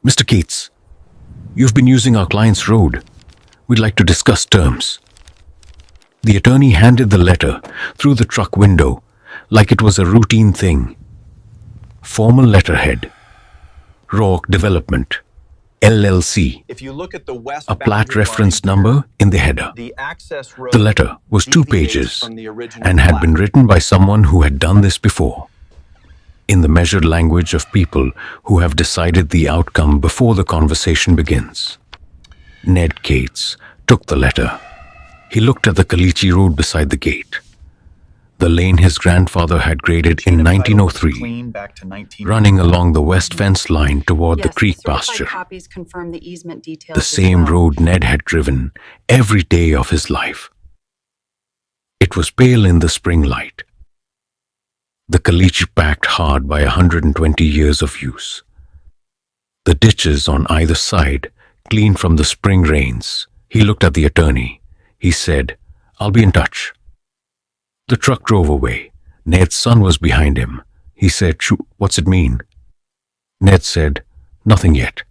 Mr. Cates, you've been using our client's road. We'd like to discuss terms. The attorney handed the letter through the truck window like it was a routine thing. Formal letterhead. Rock Development, LLC. If you look at the west A plat boundary reference line number in the header. here, the access road The letter was 2 deviates pages from the original and had plat. been written by someone who had done this before. In the measured language of people who have decided the outcome before the conversation begins. Ned Cates took the letter. He looked at the Kalichi Road beside the gate. The lane his grandfather had graded in 1903, Clean back to 19. running along the west fence line toward the Yes, creek certified pasture. copies confirm the easement details The as same well. road Ned had driven every day of his life. It was pale in the spring light. The caliche packed hard by 120 years of use. The ditches on either side, clean from the spring rains. He looked at the attorney. He said, "I'll be in touch." The truck drove away. Ned's son was behind him. He said, "What's it mean?" Ned said, "Nothing yet."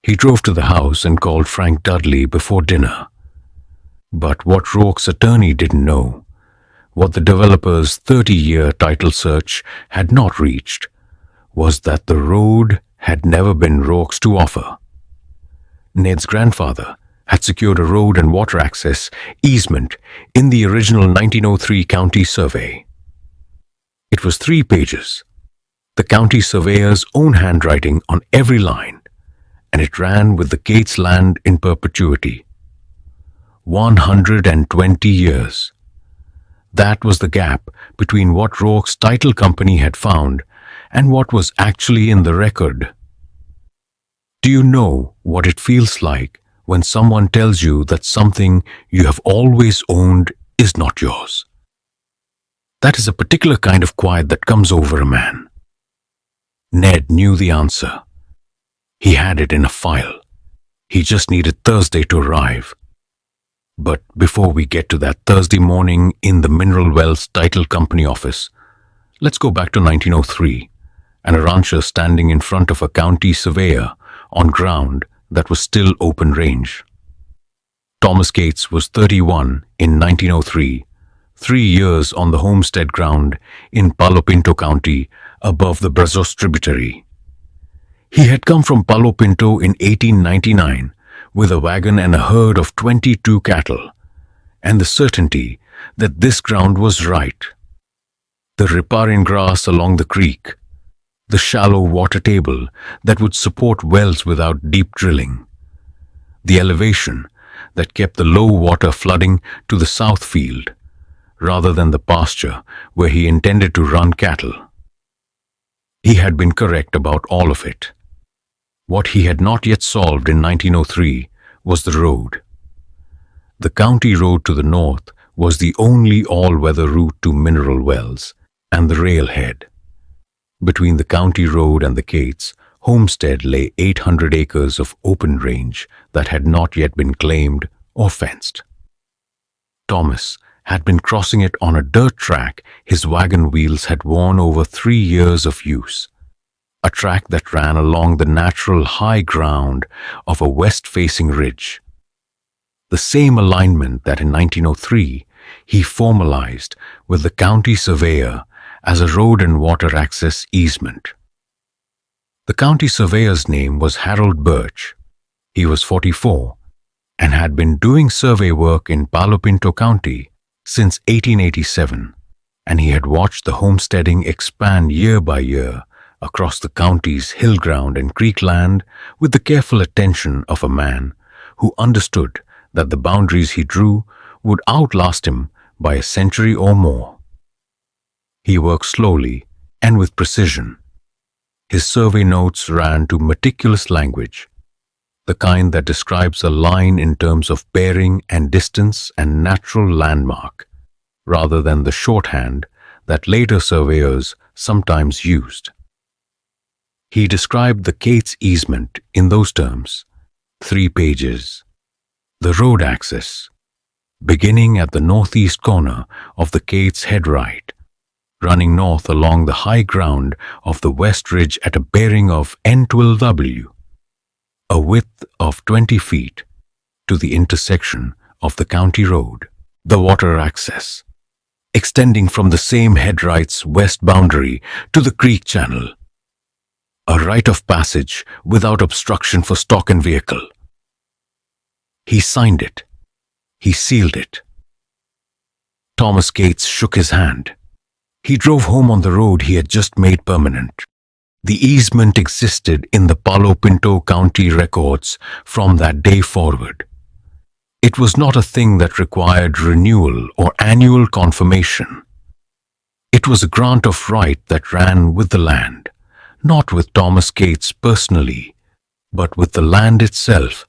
He drove to the house and called Frank Dudley before dinner. But what Rourke's attorney didn't know, what the developer's 30-year title search had not reached, was that the road had never been Rourke's to offer. Ned's grandfather had secured a road and water access easement in the original 1903 county survey. It was 3 pages, the county surveyor's own handwriting on every line, and it ran with the Cates land in perpetuity. 120 years. That was the gap between what Rourke's title company had found and what was actually in the record. Do you know what it feels like when someone tells you that something you have always owned is not yours? That is a particular kind of quiet that comes over a man. Ned knew the answer. He had it in a file. He just needed Thursday to arrive. But before we get to that Thursday morning in the Mineral Wells Title Company office, let's go back to 1903 and a rancher standing in front of a county surveyor on ground that was still open range. Thomas Cates was 31 in 1903, 3 years on the homestead ground in Palo Pinto County above the Brazos tributary. He had come from Palo Pinto in 1899 with a wagon and a herd of 22 cattle, and the certainty that this ground was right. The riparian grass along the creek, the shallow water table that would support wells without deep drilling, the elevation that kept the low water flooding to the south field, rather than the pasture where he intended to run cattle. He had been correct about all of it. What he had not yet solved in 1903 was the road. The county road to the north was the only all-weather route to Mineral Wells and the railhead. Between the county road and the Cates, homestead lay 800 acres of open range that had not yet been claimed or fenced. Thomas had been crossing it on a dirt track his wagon wheels had worn over 3 years of use. A track that ran along the natural high ground of a west-facing ridge. The same alignment that in 1903 he formalized with the county surveyor as a road and water access easement. The county surveyor's name was Harold Birch. He was 44 and had been doing survey work in Palo Pinto County since 1887, and he had watched the homesteading expand year by year across the county's hill ground and creek land with the careful attention of a man who understood that the boundaries he drew would outlast him by a century or more. He worked slowly and with precision. His survey notes ran to meticulous language, the kind that describes a line in terms of bearing and distance and natural landmark, rather than the shorthand that later surveyors sometimes used. He described the Cates easement in those terms, 3 pages. The road access, beginning at the northeast corner of the Cates head right, running north along the high ground of the West Ridge at a bearing of N12W, a width of 20 feet, to the intersection of the county road, the water access, extending from the same headright's west boundary to the creek channel, a right of passage without obstruction for stock and vehicle. He signed it. He sealed it. Thomas Gates shook his hand. He drove home on the road he had just made permanent. The easement existed in the Palo Pinto County records from that day forward. It was not a thing that required renewal or annual confirmation. It was a grant of right that ran with the land, not with Thomas Gates personally, but with the land itself,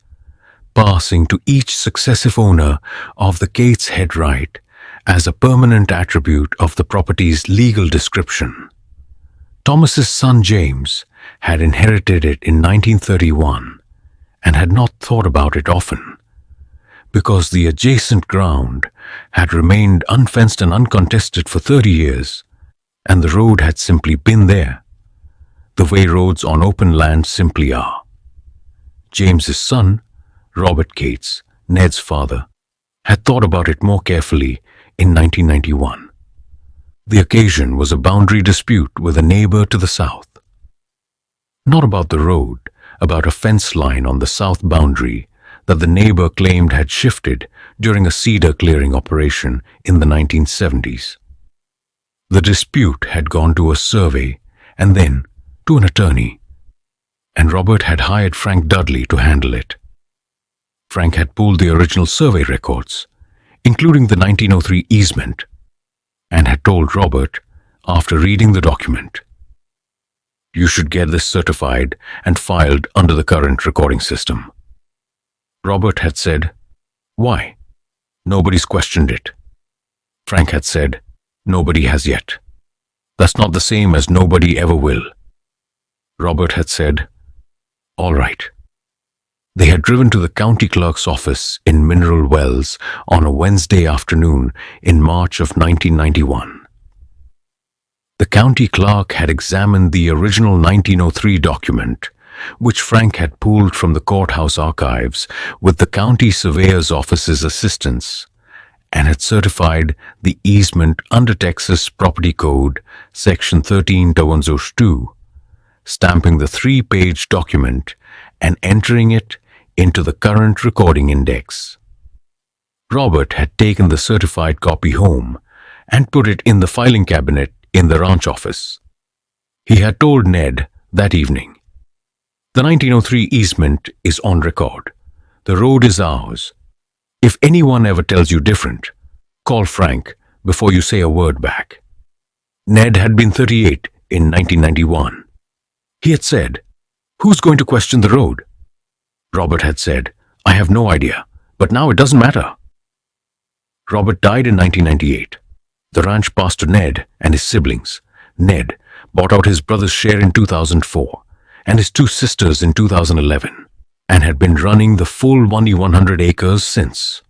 passing to each successive owner of the Gates head right as a permanent attribute of the property's legal description. Thomas's son James had inherited it in 1931 and had not thought about it often, because the adjacent ground had remained unfenced and uncontested for 30 years, and the road had simply been there, the way roads on open land simply are. James's son, Robert Gates, Ned's father, had thought about it more carefully in 1991. The occasion was a boundary dispute with a neighbor to the south. Not about the road, about a fence line on the south boundary that the neighbor claimed had shifted during a cedar clearing operation in the 1970s. The dispute had gone to a survey and then to an attorney, and Robert had hired Frank Dudley to handle it. Frank had pulled the original survey records, including the 1903 easement, and had told Robert, after reading the document, "You should get this certified and filed under the current recording system." Robert had said, "Why? Nobody's questioned it." Frank had said, "Nobody has yet. That's not the same as nobody ever will." Robert had said, "All right." They had driven to the county clerk's office in Mineral Wells on a Wednesday afternoon in March of 1991. The county clerk had examined the original 1903 document, which Frank had pulled from the courthouse archives with the county surveyor's office's assistance, and had certified the easement under Texas Property Code, Section 13-2, stamping the 3-page document and entering it into the current recording index. Robert had taken the certified copy home and put it in the filing cabinet in the ranch office. He had told Ned that evening, "The 1903 easement is on record. The road is ours. If anyone ever tells you different, call Frank before you say a word back." Ned had been 38 in 1991. He had said, "Who's going to question the road?" Robert had said, "I have no idea, but now it doesn't matter." Robert died in 1998. The ranch passed to Ned and his siblings. Ned bought out his brother's share in 2004 and his 2 sisters in 2011, and had been running the full 100 acres since.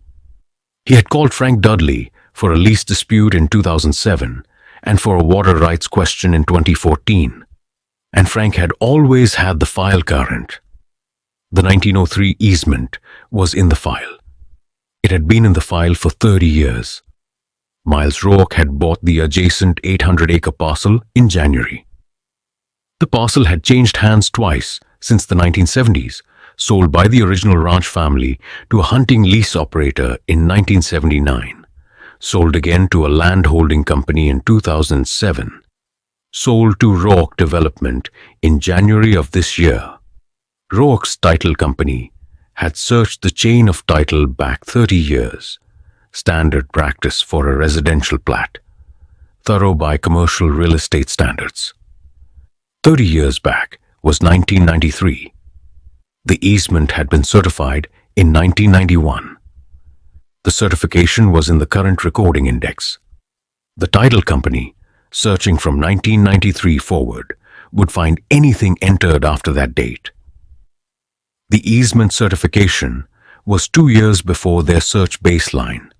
He had called Frank Dudley for a lease dispute in 2007 and for a water rights question in 2014, and Frank had always had the file current. The 1903 easement was in the file. It had been in the file for 30 years. Miles Rourke had bought the adjacent 800-acre parcel in January. The parcel had changed hands twice since the 1970s, sold by the original ranch family to a hunting lease operator in 1979, sold again to a landholding company in 2007, sold to Rourke Development in January of this year. Rourke's title company had searched the chain of title back 30 years, standard practice for a residential plat, thorough by commercial real estate standards. 30 years back was 1993. The easement had been certified in 1991. The certification was in the current recording index. The title company, searching from 1993 forward, would find anything entered after that date. The easement certification was 2 years before their search baseline,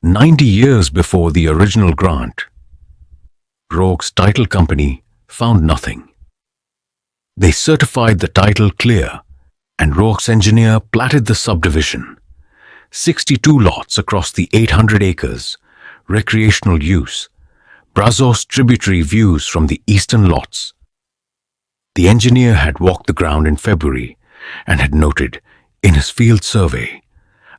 90 years before the original grant. Rourke's title company found nothing. They certified the title clear, and Rourke's engineer platted the subdivision. 62 lots across the 800 acres, recreational use, Brazos tributary views from the eastern lots. The engineer had walked the ground in February and had noted, in his field survey,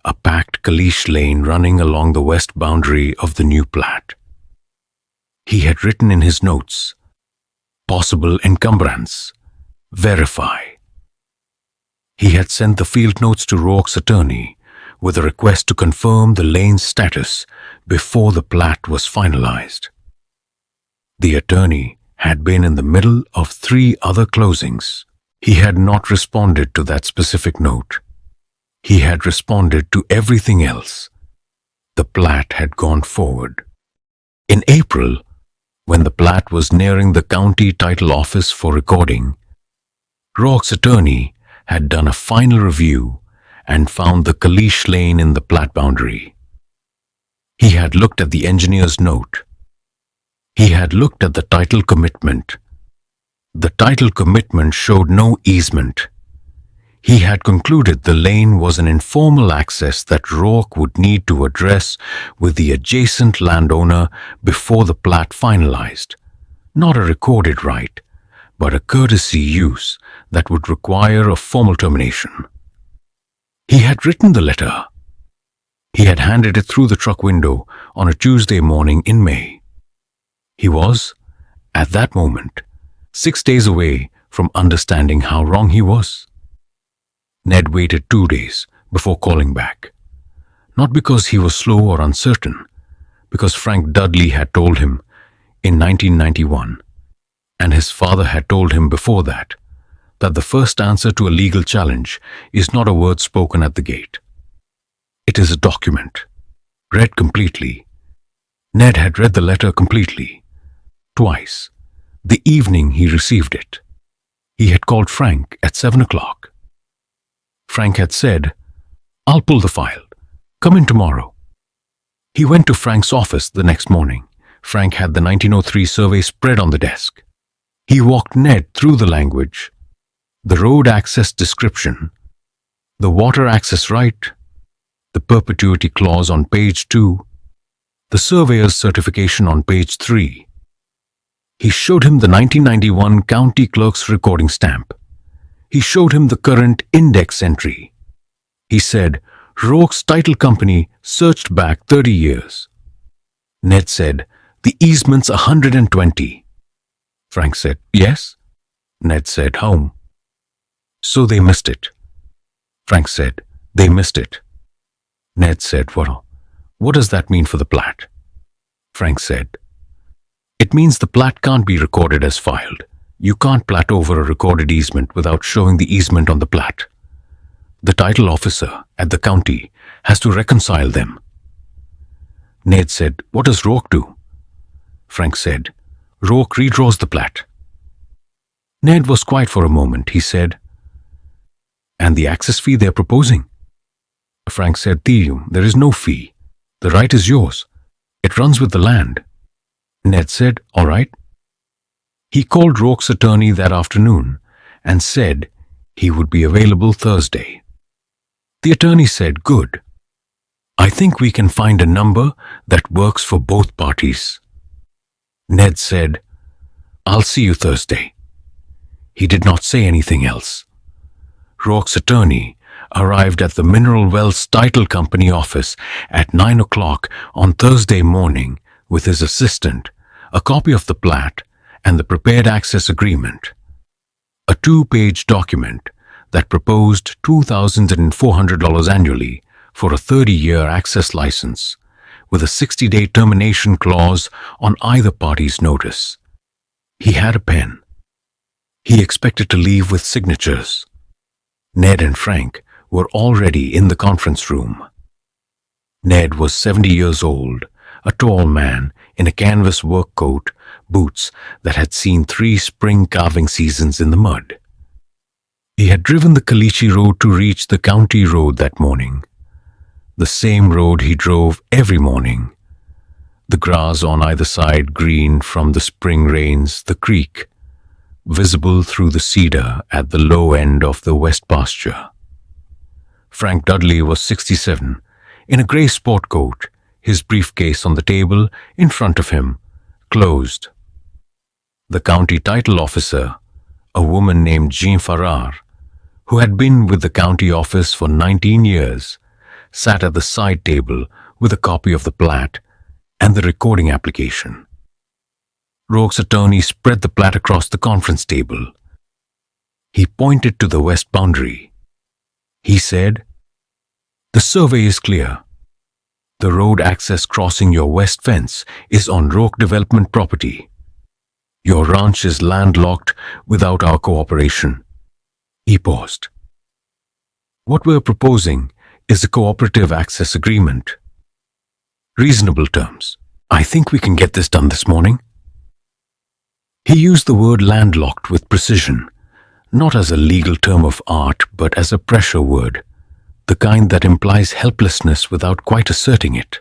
a packed caliche lane running along the west boundary of the new plat. He had written in his notes, possible encumbrance, verify. He had sent the field notes to Rourke's attorney with a request to confirm the lane's status before the plat was finalized. The attorney had been in the middle of 3 other closings. He had not responded to that specific note. He had responded to everything else. The plat had gone forward. In April, when the plat was nearing the county title office for recording, Rourke's attorney had done a final review and found the caliche lane in the plat boundary. He had looked at the engineer's note. He had looked at the title commitment. The title commitment showed no easement. He had concluded the lane was an informal access that Rourke would need to address with the adjacent landowner before the plat finalized. Not a recorded right, but a courtesy use that would require a formal termination. He had written the letter. He had handed it through the truck window on a Tuesday morning in May. He was, at that moment, 6 days away from understanding how wrong he was. Ned waited 2 days before calling back. Not because he was slow or uncertain, because Frank Dudley had told him in 1991, and his father had told him before that the first answer to a legal challenge is not a word spoken at the gate. It is a document, read completely. Ned had read the letter completely, twice, the evening he received it. He had called Frank at 7 o'clock. Frank had said, "I'll pull the file. Come in tomorrow." He went to Frank's office the next morning. Frank had the 1903 survey spread on the desk. He walked Ned through the language, the road access description, the water access right, the perpetuity clause on page 2, the surveyor's certification on page 3. He showed him the 1991 county clerk's recording stamp. He showed him the current index entry. He said, "Rourke's title company searched back 30 years. Ned said, "The easement's 120. Frank said, "Yes." Ned said, "Home." "So they missed it." Frank said, "They missed it." Ned said, "Well, what does that mean for the plat?" Frank said, "It means the plat can't be recorded as filed. You can't plat over a recorded easement without showing the easement on the plat. The title officer at the county has to reconcile them." Ned said, "What does Rourke do?" Frank said, "Rourke redraws the plat." Ned was quiet for a moment. He said, "And the access fee they're proposing?" Frank said, "There is no fee. The right is yours. It runs with the land." Ned said, "All right." He called Rourke's attorney that afternoon and said he would be available Thursday. The attorney said, "Good. I think we can find a number that works for both parties." Ned said, "I'll see you Thursday." He did not say anything else. Rourke's attorney arrived at the Mineral Wells Title Company office at 9 o'clock on Thursday morning with his assistant, a copy of the plat, and the prepared access agreement, a 2-page document that proposed $2,400 annually for a 30-year access license, with a 60-day termination clause on either party's notice. He had a pen. He expected to leave with signatures. Ned and Frank were already in the conference room. Ned was 70 years old, a tall man in a canvas work coat, boots that had seen 3 spring calving seasons in the mud. He had driven the caliche road to reach the county road that morning, the same road he drove every morning. The grass on either side green from the spring rains, the creek, visible through the cedar at the low end of the west pasture. Frank Dudley was 67, in a grey sport coat, his briefcase on the table in front of him, closed. The county title officer, a woman named Jean Farrar, who had been with the county office for 19 years, sat at the side table with a copy of the plat and the recording application. Rourke's attorney spread the plat across the conference table. He pointed to the west boundary. He said, "The survey is clear. The road access crossing your west fence is on Rourke Development property. Your ranch is landlocked without our cooperation." He paused. "What we're proposing is a cooperative access agreement. Reasonable terms. I think we can get this done this morning." He used the word landlocked with precision, not as a legal term of art, but as a pressure word, the kind that implies helplessness without quite asserting it.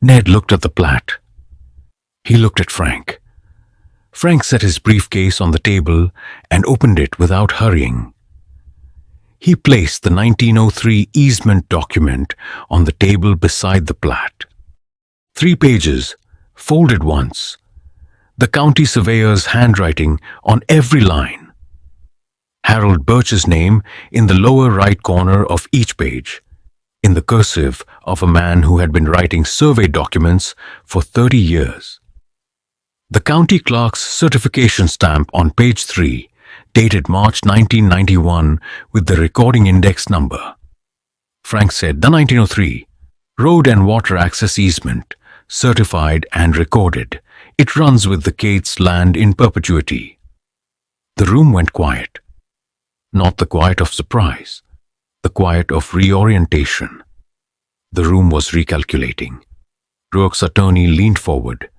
Ned looked at the plat. He looked at Frank. Frank set his briefcase on the table and opened it without hurrying. He placed the 1903 easement document on the table beside the plat. 3 pages, folded once, the county surveyor's handwriting on every line. Harold Birch's name in the lower right corner of each page, in the cursive of a man who had been writing survey documents for 30 years. The county clerk's certification stamp on page 3, dated March 1991 with the recording index number. Frank said, "The 1903, road and water access easement, certified and recorded. It runs with the Cates land in perpetuity." The room went quiet. Not the quiet of surprise, the quiet of reorientation. The room was recalculating. Rourke's attorney leaned forward.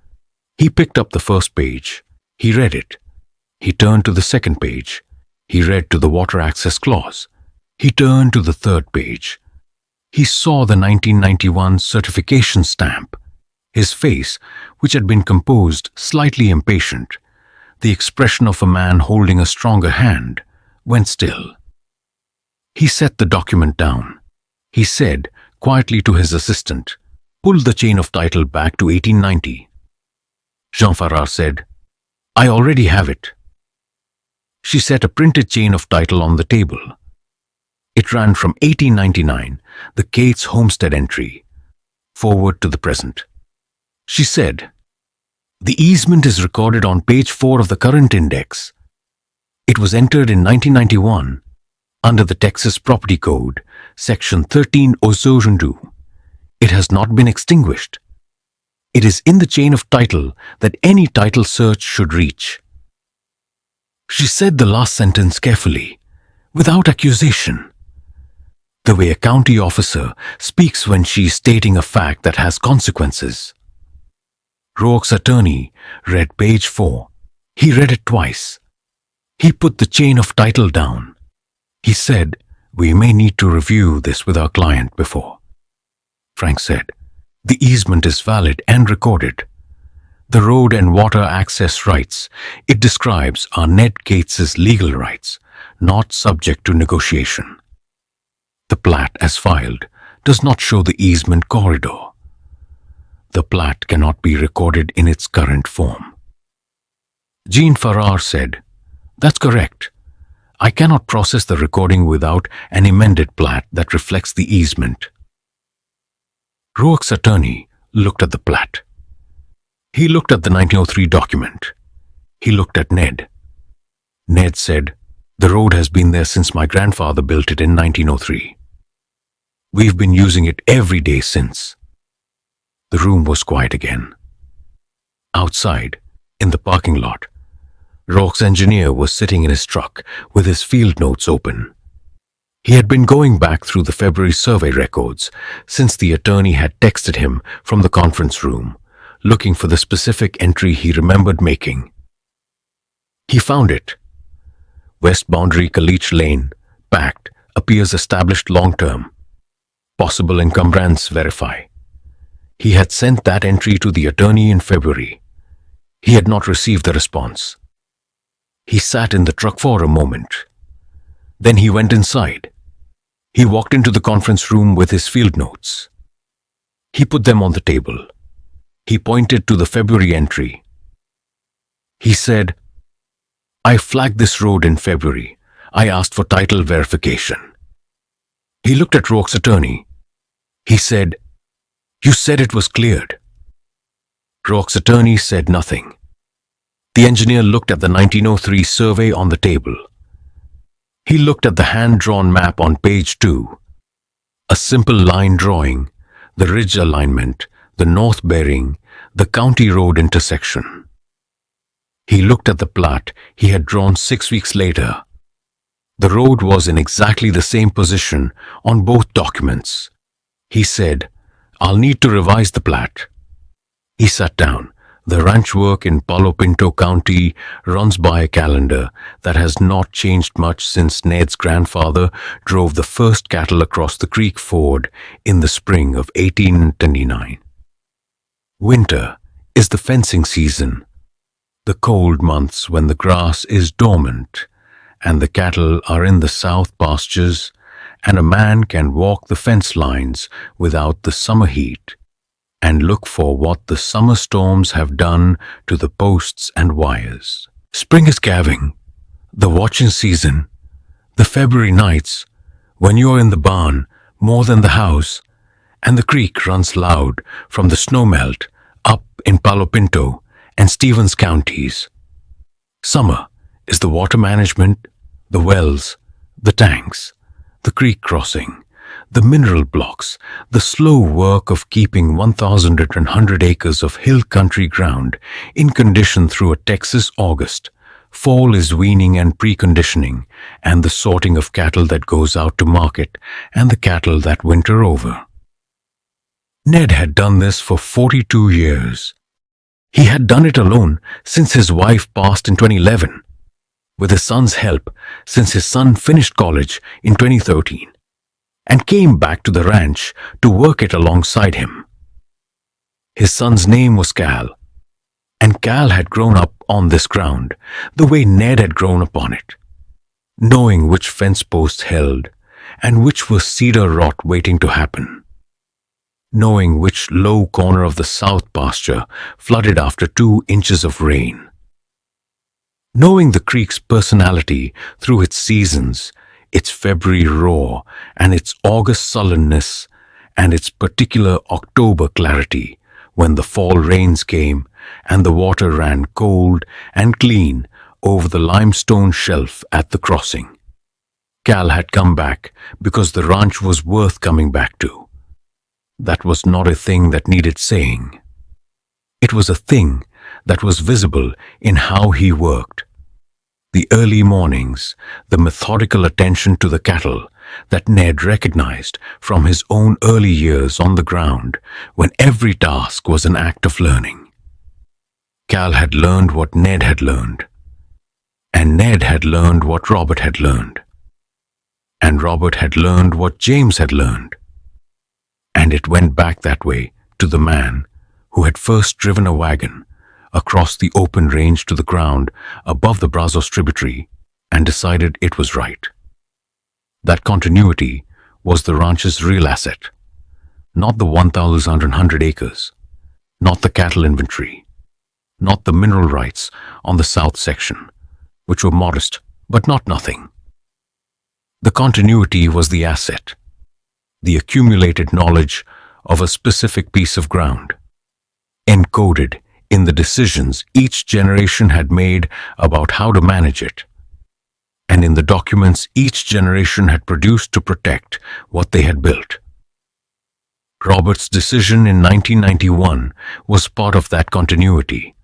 He picked up the first page. He read it. He turned to the second page. He read to the water access clause. He turned to the third page. He saw the 1991 certification stamp. His face, which had been composed, slightly impatient, the expression of a man holding a stronger hand, went still. He set the document down. He said quietly to his assistant, "Pull the chain of title back to 1890. Jean Farrar said, "I already have it." She set a printed chain of title on the table. It ran from 1899, the Cates homestead entry, forward to the present. She said, "The easement is recorded on page 4 of the current index. It was entered in 1991 under the Texas Property Code, Section 1302. It has not been extinguished. It is in the chain of title that any title search should reach." She said the last sentence carefully, without accusation, the way a county officer speaks when she is stating a fact that has consequences. Rourke's attorney read page 4. He read it twice. He put the chain of title down. He said, "We may need to review this with our client before." Frank said, "The easement is valid and recorded. The road and water access rights it describes are Ned Cates's legal rights, not subject to negotiation. The plat as filed does not show the easement corridor. The plat cannot be recorded in its current form." Jean Farrar said, "That's correct. I cannot process the recording without an amended plat that reflects the easement." Rourke's attorney looked at the plat. He looked at the 1903 document. He looked at Ned. Ned said, "The road has been there since my grandfather built it in 1903. We've been using it every day since." The room was quiet again. Outside, in the parking lot, Rourke's engineer was sitting in his truck with his field notes open. He had been going back through the February survey records since the attorney had texted him from the conference room, looking for the specific entry he remembered making. He found it. West boundary Caliche Lane, packed, appears established long-term. Possible encumbrance verify. He had sent that entry to the attorney in February. He had not received the response. He sat in the truck for a moment. Then he went inside. He walked into the conference room with his field notes. He put them on the table. He pointed to the February entry. He said, "I flagged this road in February. I asked for title verification." He looked at Rourke's attorney. He said, "You said it was cleared." Rourke's attorney said nothing. The engineer looked at the 1903 survey on the table. He looked at the hand-drawn map on page 2. A simple line drawing, the ridge alignment, the north bearing, the county road intersection. He looked at the plat he had drawn 6 weeks later. The road was in exactly the same position on both documents. He said, "I'll need to revise the plat." He sat down. The ranch work in Palo Pinto County runs by a calendar that has not changed much since Ned's grandfather drove the first cattle across the creek ford in the spring of 1829. Winter is the fencing season, the cold months when the grass is dormant and the cattle are in the south pastures, and a man can walk the fence lines without the summer heat and look for what the summer storms have done to the posts and wires. Spring is calving, the watching season, the February nights when you are in the barn more than the house, and the creek runs loud from the snowmelt up in Palo Pinto and Stevens counties. Summer is the water management, the wells, the tanks, the creek crossing, the mineral blocks, the slow work of keeping 1,100 acres of hill country ground in condition through a Texas August. Fall is weaning and preconditioning, and the sorting of cattle that goes out to market and the cattle that winter over. Ned had done this for 42 years. He had done it alone since his wife passed in 2011, with his son's help since his son finished college in 2013. And came back to the ranch to work it alongside him. His son's name was Cal, and Cal had grown up on this ground the way Ned had grown up on it, knowing which fence posts held and which was cedar rot waiting to happen, knowing which low corner of the south pasture flooded after 2 inches of rain, knowing the creek's personality through its seasons, its February roar and its August sullenness and its particular October clarity when the fall rains came and the water ran cold and clean over the limestone shelf at the crossing. Cal had come back because the ranch was worth coming back to. That was not a thing that needed saying. It was a thing that was visible in how he worked. The early mornings, the methodical attention to the cattle that Ned recognized from his own early years on the ground when every task was an act of learning. Cal had learned what Ned had learned, and Ned had learned what Robert had learned, and Robert had learned what James had learned. And it went back that way to the man who had first driven a wagon across the open range to the ground above the Brazos tributary and decided it was right. That continuity was the ranch's real asset, not the 1,100 acres, not the cattle inventory, not the mineral rights on the south section, which were modest but not nothing. The continuity was the asset, the accumulated knowledge of a specific piece of ground, encoded in the decisions each generation had made about how to manage it, and in the documents each generation had produced to protect what they had built. Robert's decision in 1991 was part of that continuity.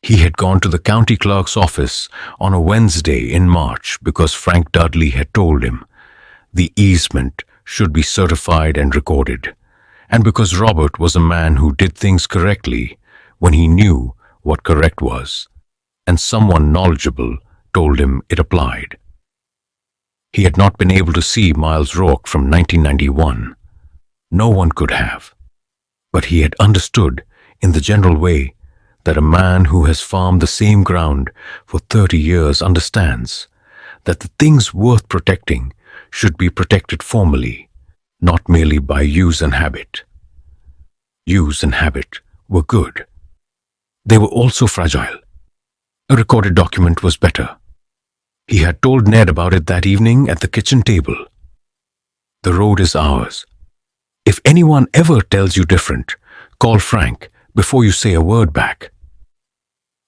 He had gone to the county clerk's office on a Wednesday in March because Frank Dudley had told him the easement should be certified and recorded, and because Robert was a man who did things correctly when he knew what correct was, and someone knowledgeable told him it applied. He had not been able to see Miles Rourke from 1991. No one could have. But he had understood, in the general way, that a man who has farmed the same ground for 30 years understands that the things worth protecting should be protected formally, not merely by use and habit. Use and habit were good. They were also fragile. A recorded document was better. He had told Ned about it that evening at the kitchen table. The road is ours. If anyone ever tells you different, call Frank before you say a word back.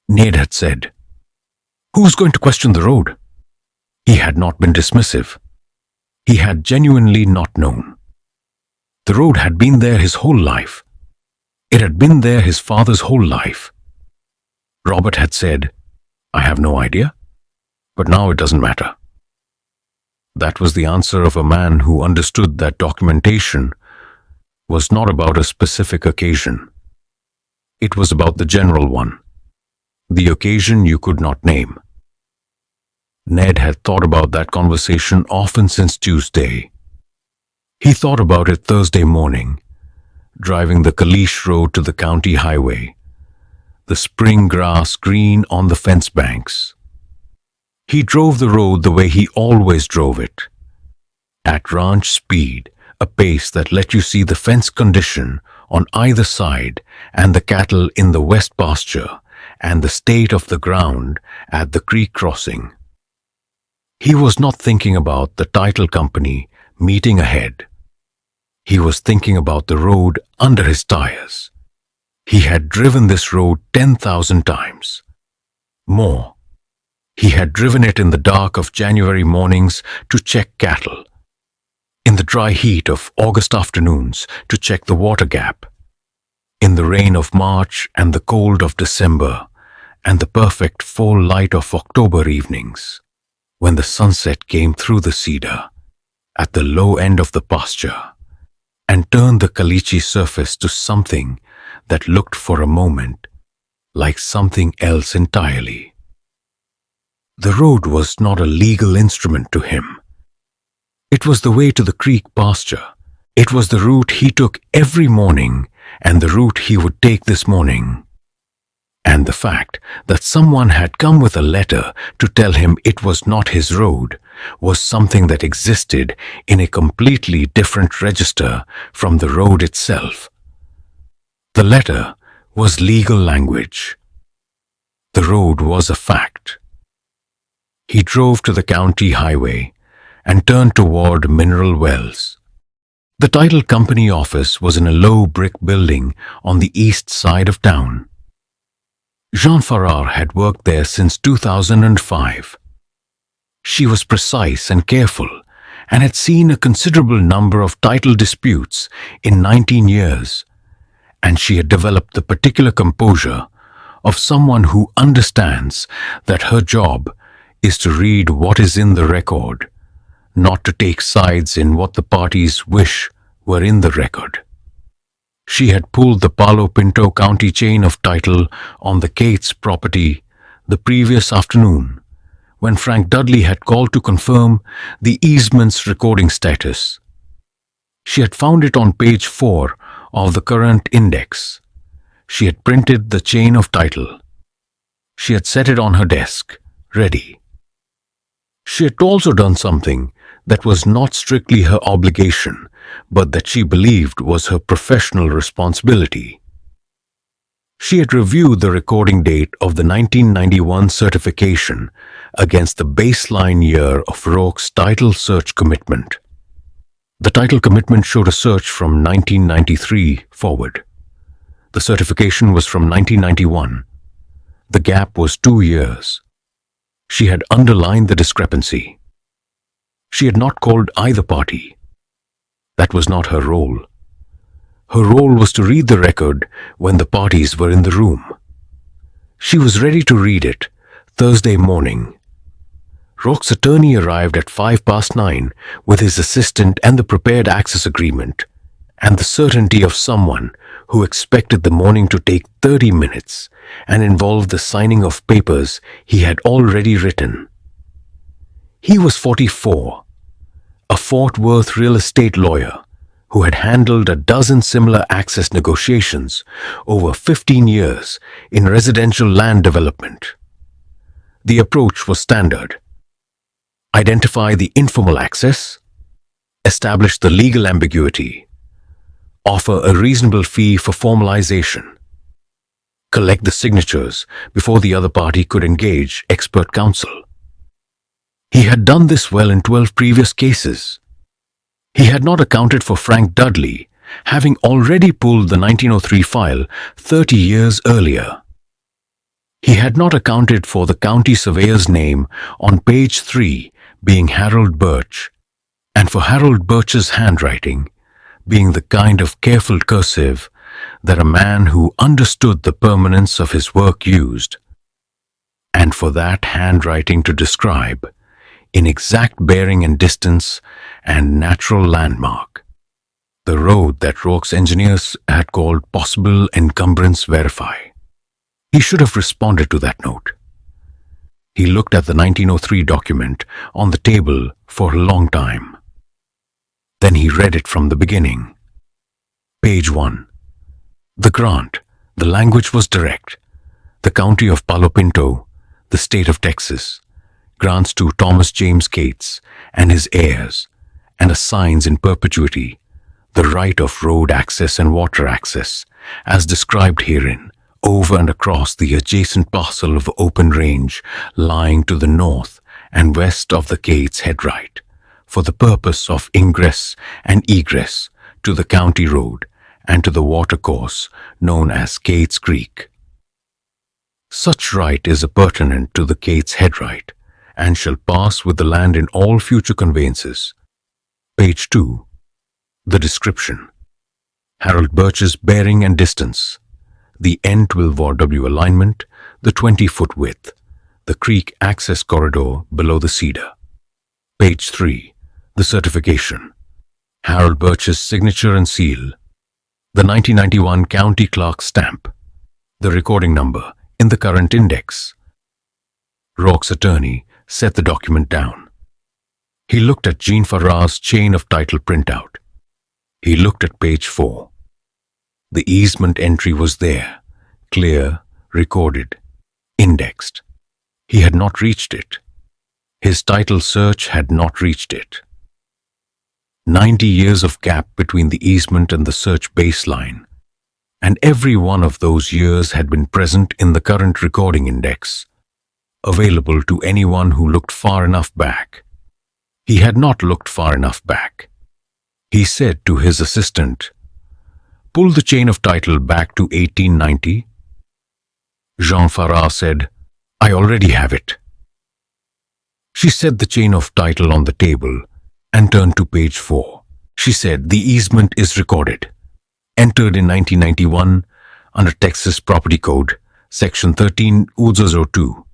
Ned had said, "Who's going to question the road?" He had not been dismissive. He had genuinely not known. The road had been there his whole life. It had been there his father's whole life. Robert had said, "I have no idea, but now it doesn't matter." That was the answer of a man who understood that documentation was not about a specific occasion. It was about the general one, the occasion you could not name. Ned had thought about that conversation often since Tuesday. He thought about it Thursday morning, driving the Kalish Road to the county highway, the spring grass green on the fence banks. He drove the road the way he always drove it, at ranch speed, a pace that let you see the fence condition on either side and the cattle in the west pasture and the state of the ground at the creek crossing. He was not thinking about the title company meeting ahead. He was thinking about the road under his tires. He had driven this road 10,000 times. More. He had driven it in the dark of January mornings to check cattle, in the dry heat of August afternoons to check the water gap, in the rain of March and the cold of December, and the perfect fall light of October evenings, when the sunset came through the cedar at the low end of the pasture and turned the caliche surface to something that looked for a moment like something else entirely. The road was not a legal instrument to him. It was the way to the creek pasture. It was the route he took every morning and the route he would take this morning. And the fact that someone had come with a letter to tell him it was not his road was something that existed in a completely different register from the road itself. The letter was legal language. The road was a fact. He drove to the county highway and turned toward Mineral Wells. The title company office was in a low brick building on the east side of town. Jean Farrar had worked there since 2005. She was precise and careful and had seen a considerable number of title disputes in 19 years, and she had developed the particular composure of someone who understands that her job is to read what is in the record, not to take sides in what the parties wish were in the record. She had pulled the Palo Pinto County chain of title on the Cates property the previous afternoon, when Frank Dudley had called to confirm the easement's recording status. She had found it on page 4 of the current index. She had printed the chain of title. She had set it on her desk, ready. She had also done something that was not strictly her obligation, but that she believed was her professional responsibility. She had reviewed the recording date of the 1991 certification against the baseline year of Rourke's title search commitment. The title commitment showed a search from 1993 forward. The certification was from 1991. The gap was 2 years. She had underlined the discrepancy. She had not called either party. That was not her role. Her role was to read the record when the parties were in the room. She was ready to read it Thursday morning. Rourke's attorney arrived at 9:05 with his assistant and the prepared access agreement, and the certainty of someone who expected the morning to take 30 minutes and involve the signing of papers he had already written. He was 44, a Fort Worth real estate lawyer who had handled a dozen similar access negotiations over 15 years in residential land development. The approach was standard. Identify the informal access, establish the legal ambiguity, offer a reasonable fee for formalization, collect the signatures before the other party could engage expert counsel. He had done this well in 12 previous cases. He had not accounted for Frank Dudley, having already pulled the 1903 file 30 years earlier. He had not accounted for the county surveyor's name on page 3 being Harold Birch, and for Harold Birch's handwriting being the kind of careful cursive that a man who understood the permanence of his work used, and for that handwriting to describe, in exact bearing and distance and natural landmark, the road that Rourke's engineers had called possible encumbrance verify. He should have responded to that note. He looked at the 1903 document on the table for a long time. Then he read it from the beginning. Page 1. The grant. The language was direct. The county of Palo Pinto, the state of Texas, grants to Thomas James Cates and his heirs, and assigns in perpetuity the right of road access and water access, as described herein, over and across the adjacent parcel of open range lying to the north and west of the Cates headright, for the purpose of ingress and egress to the county road and to the watercourse known as Cates Creek. Such right is appurtenant to the Cates headright, and shall pass with the land in all future conveyances. Page 2. The description. Harold Birch's bearing and distance, the N12RW alignment, the 20-foot width, the creek access corridor below the cedar. Page 3. The certification. Harold Birch's signature and seal, the 1991 county clerk's stamp, the recording number in the current index. Rourke's attorney set the document down. He looked at Jean Farrar's chain of title printout. He looked at page 4. The easement entry was there, clear, recorded, indexed. He had not reached it. His title search had not reached it. 90 years of gap between the easement and the search baseline, and every one of those years had been present in the current recording index, available to anyone who looked far enough back. He had not looked far enough back. He said to his assistant, "Pull the chain of title back to 1890. Jean Farrar said, "I already have it." She set the chain of title on the table and turned to page 4. She said, "The easement is recorded. Entered in 1991 under Texas Property Code, Section 13-002.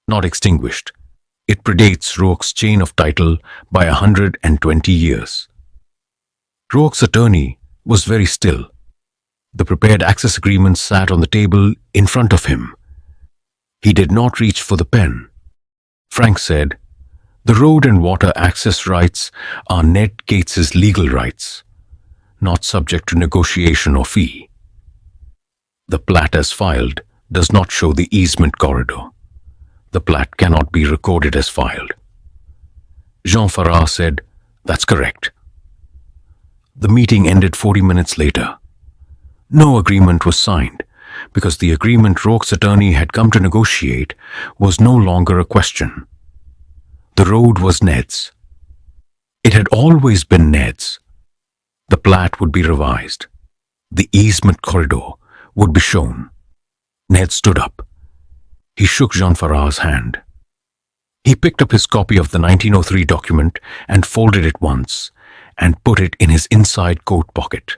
Not extinguished. It predates Rourke's chain of title by 120 years." Rourke's attorney was very still. The prepared access agreement sat on the table in front of him. He did not reach for the pen. Frank said, "The road and water access rights are Ned Cates's legal rights, not subject to negotiation or fee. The plat as filed does not show the easement corridor. The plat cannot be recorded as filed." Jean Farrar said, "That's correct." The meeting ended 40 minutes later. No agreement was signed, because the agreement Rourke's attorney had come to negotiate was no longer a question. The road was Ned's. It had always been Ned's. The plat would be revised. The easement corridor would be shown. Ned stood up. He shook Jean Farrar's hand. He picked up his copy of the 1903 document and folded it once and put it in his inside coat pocket.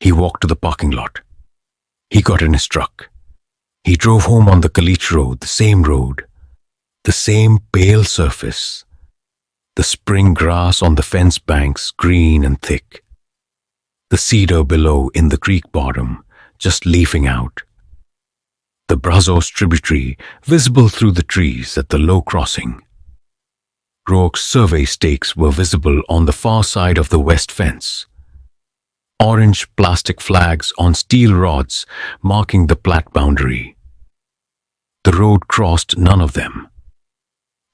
He walked to the parking lot. He got in his truck. He drove home on the Caliche Road, the same pale surface, the spring grass on the fence banks green and thick, the cedar below in the creek bottom just leafing out, the Brazos tributary visible through the trees at the low crossing. Rourke's survey stakes were visible on the far side of the west fence. Orange plastic flags on steel rods marking the plat boundary. The road crossed none of them.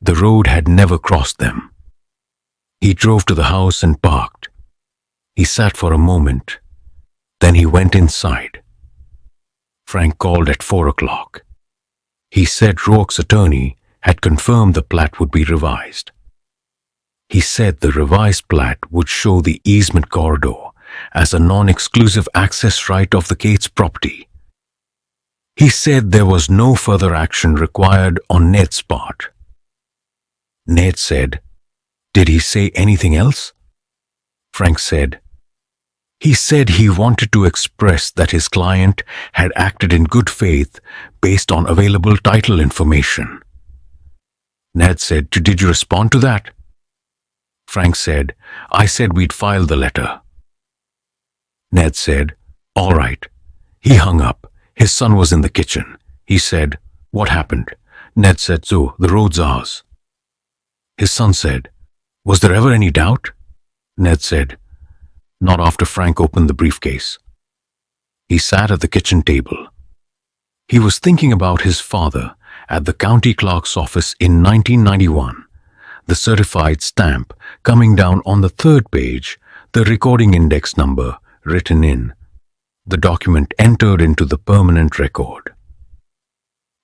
The road had never crossed them. He drove to the house and parked. He sat for a moment. Then he went inside. Frank called at 4 o'clock. He said Rourke's attorney had confirmed the plat would be revised. He said the revised plat would show the easement corridor as a non-exclusive access right of the Gates property. He said there was no further action required on Ned's part. Ned said, "Did he say anything else?" Frank said, "He said he wanted to express that his client had acted in good faith based on available title information." Ned said, "Did you respond to that?" Frank said, "I said we'd file the letter." Ned said, "All right." He hung up. His son was in the kitchen. He said, "What happened?" Ned said, "So, the road's ours." His son said, "Was there ever any doubt?" Ned said, "Not after Frank opened the briefcase." He sat at the kitchen table. He was thinking about his father at the county clerk's office in 1991, the certified stamp coming down on the third page, the recording index number written in, the document entered into the permanent record.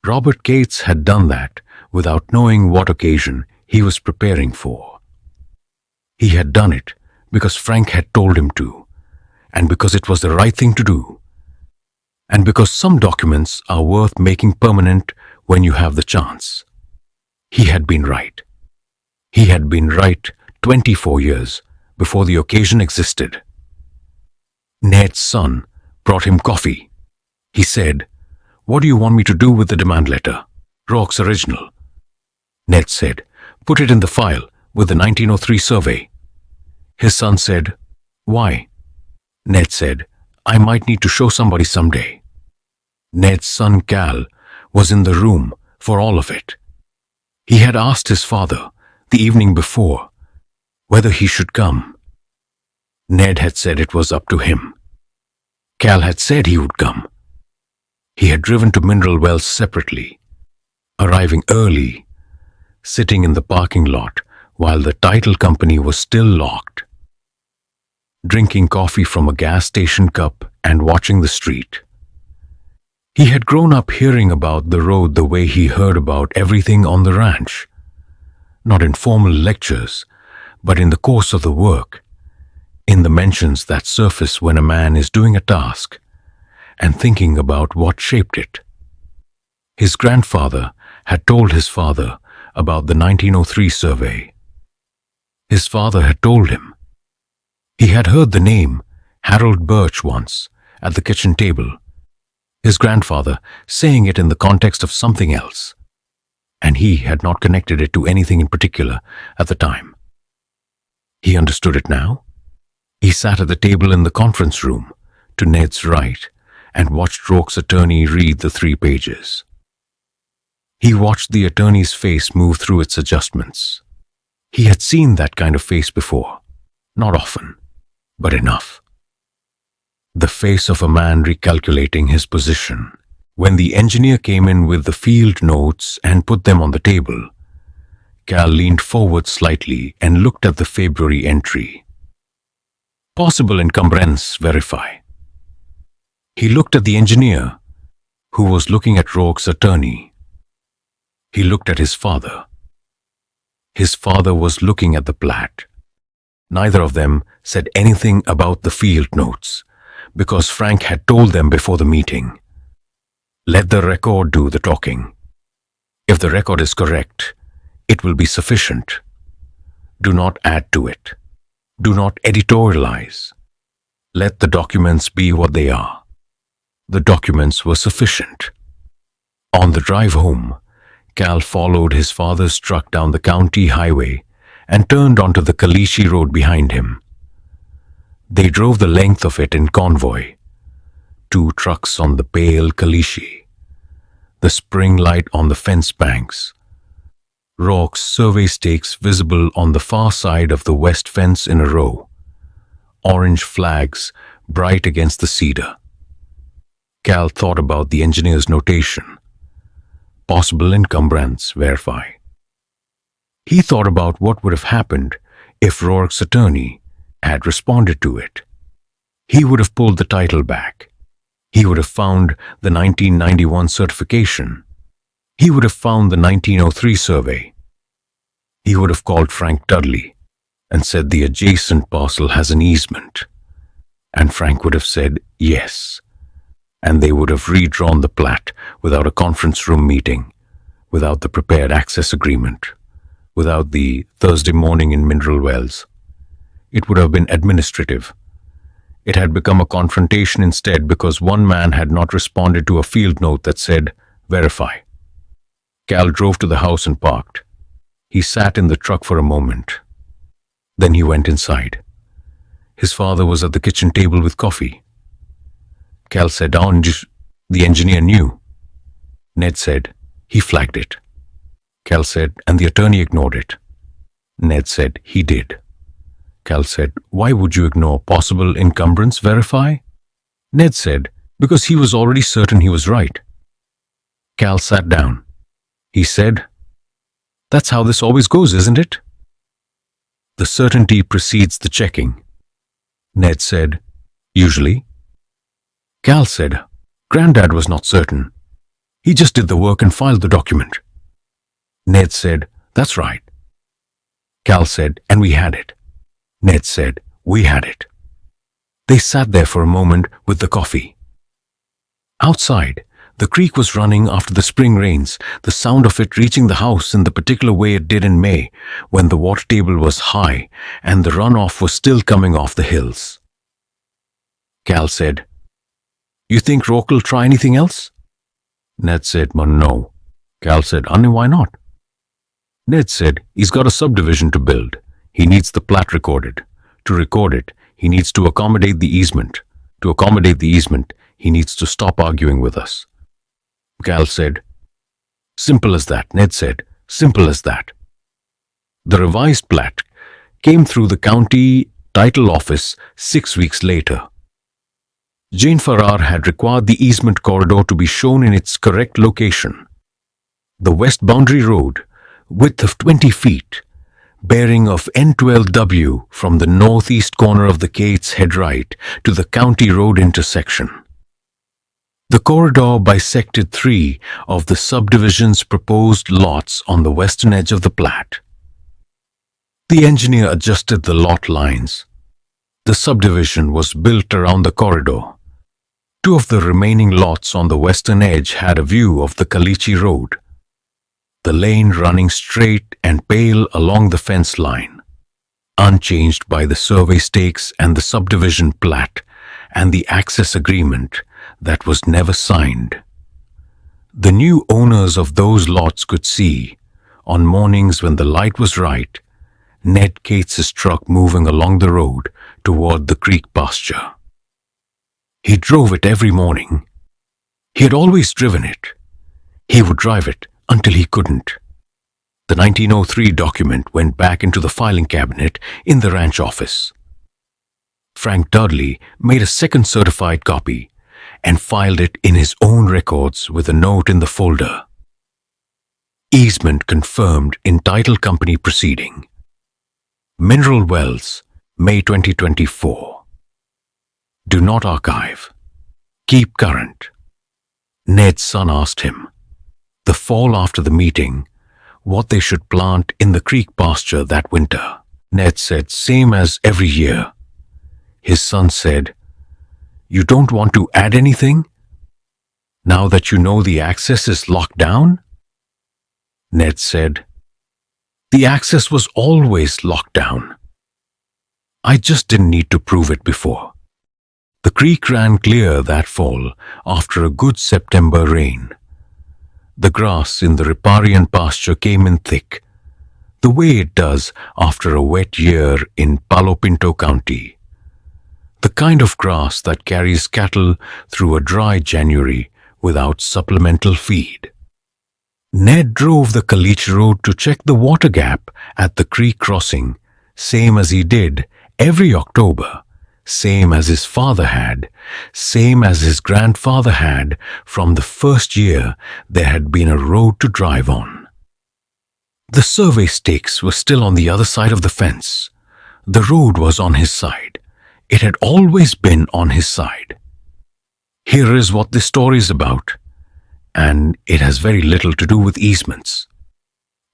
Robert Gates had done that without knowing what occasion he was preparing for. He had done it because Frank had told him to, and because it was the right thing to do, and because some documents are worth making permanent when you have the chance. He had been right. He had been right 24 years before the occasion existed. Ned's son brought him coffee. He said, "What do you want me to do with the demand letter? Rourke's original." Ned said, "Put it in the file with the 1903 survey." His son said, "Why?" Ned said, "I might need to show somebody someday." Ned's son Cal was in the room for all of it. He had asked his father the evening before whether he should come. Ned had said it was up to him. Cal had said he would come. He had driven to Mineral Wells separately, arriving early, sitting in the parking lot while the title company was still locked, drinking coffee from a gas station cup and watching the street. He had grown up hearing about the road the way he heard about everything on the ranch, not in formal lectures, but in the course of the work, in the mentions that surface when a man is doing a task and thinking about what shaped it. His grandfather had told his father about the 1903 survey. His father had told him. He had heard the name Harold Birch once at the kitchen table, his grandfather saying it in the context of something else, and he had not connected it to anything in particular at the time. He understood it now. He sat at the table in the conference room to Ned's right and watched Rourke's attorney read the 3 pages. He watched the attorney's face move through its adjustments. He had seen that kind of face before, not often, but enough. The face of a man recalculating his position. When the engineer came in with the field notes and put them on the table, Cal leaned forward slightly and looked at the February entry. Possible encumbrance verify. He looked at the engineer, who was looking at Rourke's attorney. He looked at his father. His father was looking at the plat. Neither of them said anything about the field notes, because Frank had told them before the meeting. Let the record do the talking. If the record is correct, it will be sufficient. Do not add to it. Do not editorialize. Let the documents be what they are. The documents were sufficient. On the drive home, Cal followed his father's truck down the county highway and turned onto the Kalishi road behind him. They drove the length of it in convoy. 2 trucks on the pale Kalishi, the spring light on the fence banks, Rourke's survey stakes visible on the far side of the west fence in a row. Orange flags bright against the cedar. Cal thought about the engineer's notation. Possible encumbrance, verify. He thought about what would have happened if Rourke's attorney had responded to it. He would have pulled the title back. He would have found the 1991 certification. He would have found the 1903 survey. He would have called Frank Dudley and said the adjacent parcel has an easement. And Frank would have said yes. And they would have redrawn the plat without a conference room meeting, without the prepared access agreement, without the Thursday morning in Mineral Wells. It would have been administrative. It had become a confrontation instead because one man had not responded to a field note that said, verify. Cal drove to the house and parked. He sat in the truck for a moment. Then he went inside. His father was at the kitchen table with coffee. Cal said, the engineer knew. Ned said, he flagged it. Cal said, and the attorney ignored it. Ned said, he did. Cal said, why would you ignore possible encumbrance, verify? Ned said, because he was already certain he was right. Cal sat down. He said, that's how this always goes, isn't it? The certainty precedes the checking. Ned said, usually. Cal said, Granddad was not certain. He just did the work and filed the document. Ned said, that's right. Cal said, and we had it. Ned said, we had it. They sat there for a moment with the coffee. Outside, the creek was running after the spring rains, the sound of it reaching the house in the particular way it did in May, when the water table was high and the runoff was still coming off the hills. Cal said, you think Rourke will try anything else? Ned said, no. Cal said, why not? Ned said, he's got a subdivision to build. He needs the plat recorded. To record it, he needs to accommodate the easement. To accommodate the easement, he needs to stop arguing with us. Cal said, simple as that. Ned said, simple as that. The revised plat came through the county title office 6 weeks later. Jane Farrar had required the easement corridor to be shown in its correct location. The west boundary road, width of 20 feet, bearing of N12W from the northeast corner of the Gates Head right to the county road intersection. The corridor bisected 3 of the subdivision's proposed lots on the western edge of the plat. The engineer adjusted the lot lines. The subdivision was built around the corridor. 2 of the remaining lots on the western edge had a view of the Caliche Road, the lane running straight and pale along the fence line, unchanged by the survey stakes and the subdivision plat and the access agreement that was never signed. The new owners of those lots could see, on mornings when the light was right, Ned Cates's truck moving along the road toward the creek pasture. He drove it every morning. He had always driven it. He would drive it until he couldn't. The 1903 document went back into the filing cabinet in the ranch office. Frank Dudley made a second certified copy and filed it in his own records with a note in the folder. Easement confirmed in title company proceeding. Mineral Wells, May 2024. Do not archive. Keep current. Ned's son asked him, the fall after the meeting, what they should plant in the creek pasture that winter. Ned said, same as every year. His son said, you don't want to add anything? Now that you know the access is locked down? Ned said, the access was always locked down. I just didn't need to prove it before. The creek ran clear that fall after a good September rain. The grass in the riparian pasture came in thick, the way it does after a wet year in Palo Pinto County. The kind of grass that carries cattle through a dry January without supplemental feed. Ned drove the Caliche Road to check the water gap at the creek crossing, same as he did every October, same as his father had, same as his grandfather had from the first year there had been a road to drive on. The survey stakes were still on the other side of the fence. The road was on his side. It had always been on his side. Here is what this story is about, and it has very little to do with easements.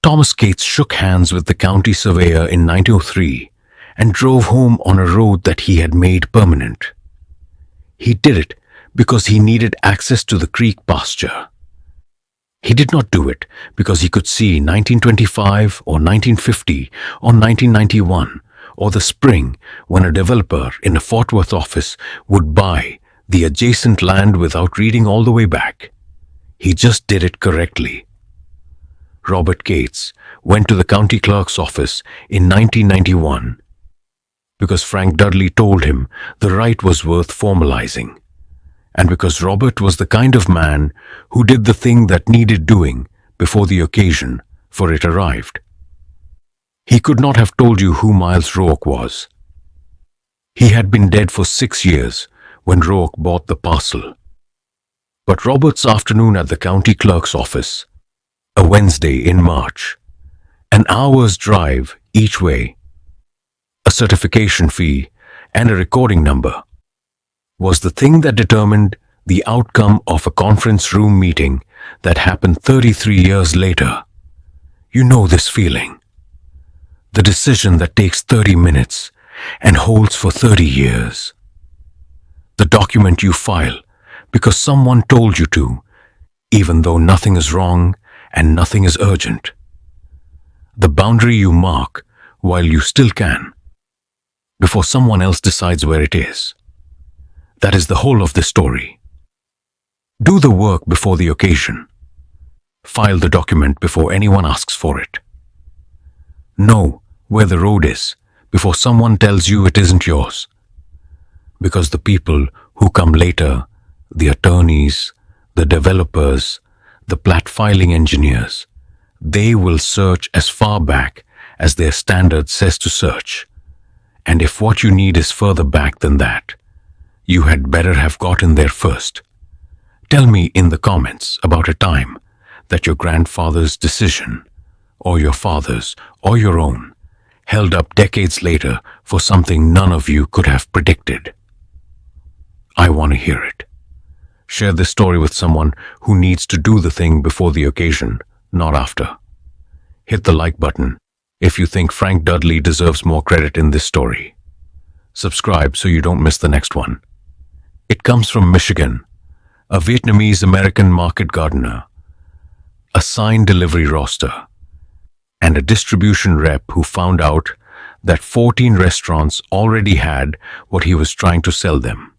Thomas Gates shook hands with the county surveyor in 1903 and drove home on a road that he had made permanent. He did it because he needed access to the creek pasture. He did not do it because he could see 1925 or 1950 or 1991 or the spring when a developer in a Fort Worth office would buy the adjacent land without reading all the way back. He just did it correctly. Robert Gates went to the county clerk's office in 1991 because Frank Dudley told him the right was worth formalizing, and because Robert was the kind of man who did the thing that needed doing before the occasion for it arrived. He could not have told you who Miles Rourke was. He had been dead for 6 years when Rourke bought the parcel. But Robert's afternoon at the county clerk's office, a Wednesday in March, an hour's drive each way, a certification fee, and a recording number, was the thing that determined the outcome of a conference room meeting that happened 33 years later. You know this feeling. The decision that takes 30 minutes and holds for 30 years. The document you file because someone told you to, even though nothing is wrong and nothing is urgent. The boundary you mark while you still can, before someone else decides where it is. That is the whole of the story. Do the work before the occasion. File the document before anyone asks for it. Know where the road is before someone tells you it isn't yours. Because the people who come later, the attorneys, the developers, the plat filing engineers, they will search as far back as their standard says to search. And if what you need is further back than that, you had better have gotten there first. Tell me in the comments about a time that your grandfather's decision, or your father's, or your own, held up decades later for something none of you could have predicted. I want to hear it. Share this story with someone who needs to do the thing before the occasion, not after. Hit the like button if you think Frank Dudley deserves more credit in this story. Subscribe so you don't miss the next one. It comes from Michigan, a Vietnamese-American market gardener, a sign delivery roster, and a distribution rep who found out that 14 restaurants already had what he was trying to sell them.